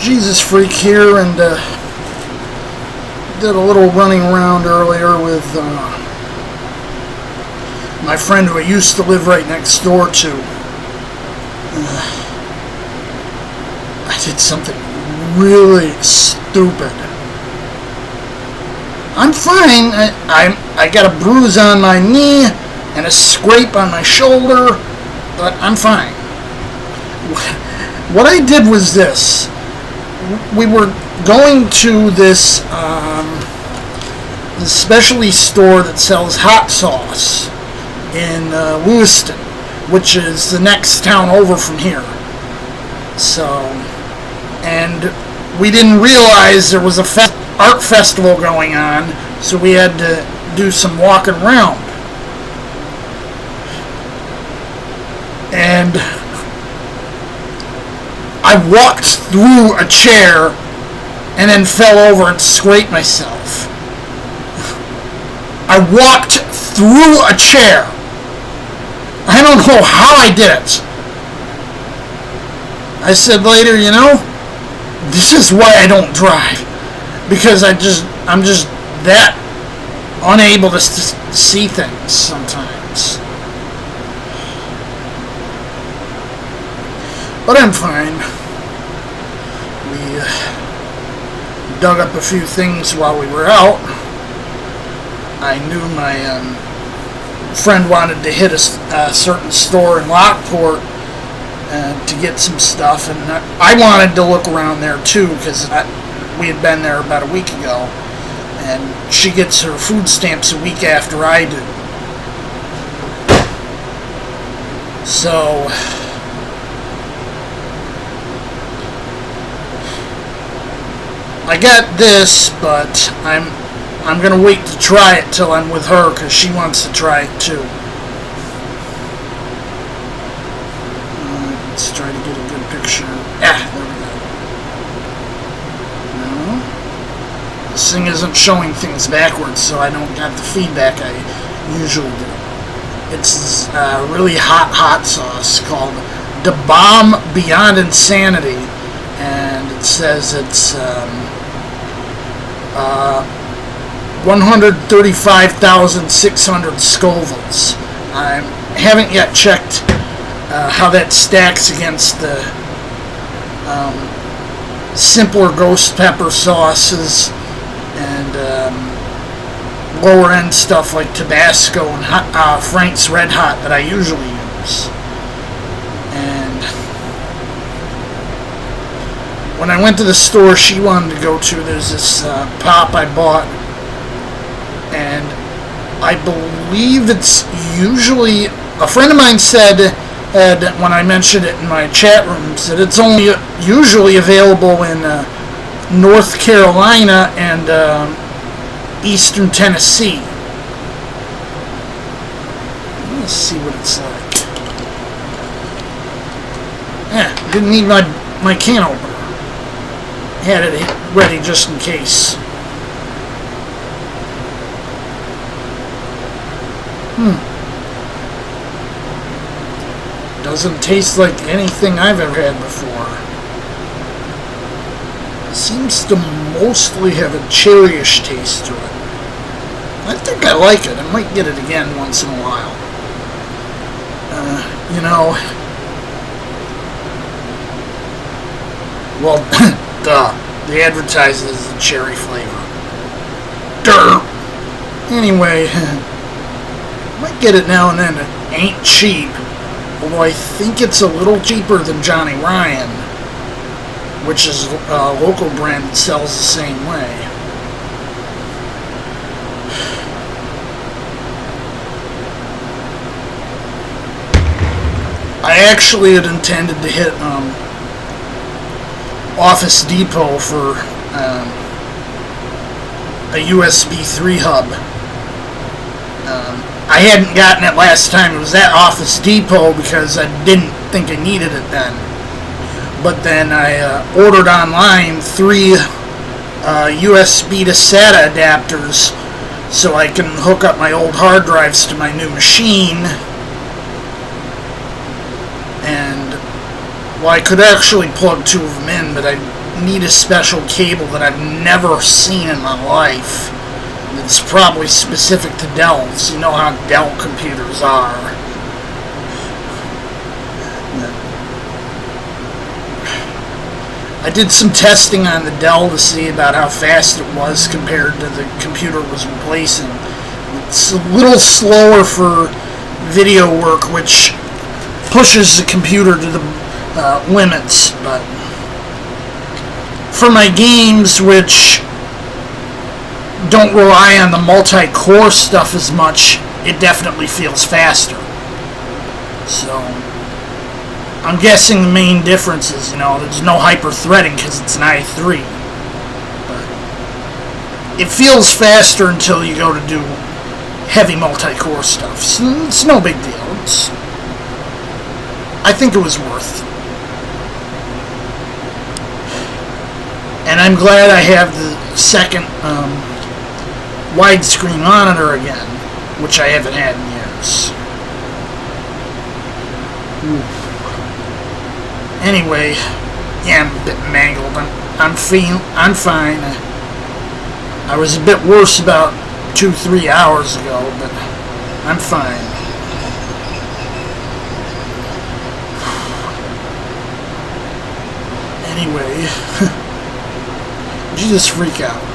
Jesus freak here, and did a little running around earlier with my friend who I used to live right next door to. I did something really stupid. I'm fine. I got a bruise on my knee and a scrape on my shoulder, but I'm fine. What I did was this. We were going to this specialty store that sells hot sauce in Lewiston, which is the next town over from here. So, and we didn't realize there was a art festival going on, so we had to do some walking around. And I walked through a chair and then fell over and scraped myself. I walked through a chair. I don't know how I did it. I said later, you know, this is why I don't drive. Because I'm just that unable to see things sometimes. But I'm fine. We dug up a few things while we were out. I knew my friend wanted to hit a certain store in Lockport to get some stuff, and I wanted to look around there too, because we had been there about a week ago, and she gets her food stamps a week after I do. So I got this, but I'm gonna wait to try it till I'm with her, because she wants to try it too. Let's try to get a good picture. There we go. No, this thing isn't showing things backwards, so I don't got the feedback I usually do. It's really hot sauce called The Bomb Beyond Insanity, and it says it's 135,600 Scovilles. I haven't yet checked how that stacks against the simpler ghost pepper sauces and lower end stuff like Tabasco and Frank's Red Hot that I usually use. And when I went to the store she wanted to go to, there's this pop I bought, and I believe it's usually, a friend of mine said, when I mentioned it in my chat room, said it's only usually available in North Carolina and Eastern Tennessee. Let's see what it's like. Didn't need my can opener. Had it ready just in case. Doesn't taste like anything I've ever had before. Seems to mostly have a cherryish taste to it. I think I like it. I might get it again once in a while. You know, well, duh, they advertise it as a cherry flavor. Durr. Anyway, might get it now and then. It ain't cheap. Although I think it's a little cheaper than Johnny Ryan, which is a local brand that sells the same way. I actually had intended to hit Office Depot for a USB 3 hub. I hadn't gotten it last time. It was at Office Depot because I didn't think I needed it then. But then I ordered online 3 USB to SATA adapters so I can hook up my old hard drives to my new machine. And, well, I could actually plug 2 of them in, but I need a special cable that I've never seen in my life. It's probably specific to Dell's. You know how Dell computers are. I did some testing on the Dell to see about how fast it was compared to the computer it was replacing. It's a little slower for video work, which pushes the computer to the limits, but for my games, which don't rely on the multi-core stuff as much, it definitely feels faster. So I'm guessing the main difference is, there's no hyper-threading because it's an i3. But it feels faster until you go to do heavy multi-core stuff. So it's no big deal. I think it was worth. And I'm glad I have the second widescreen monitor again, which I haven't had in years. Anyway, yeah, I'm a bit mangled. I'm fine. I was a bit worse about 2-3 hours ago, but I'm fine. Anyway, did you just freak out?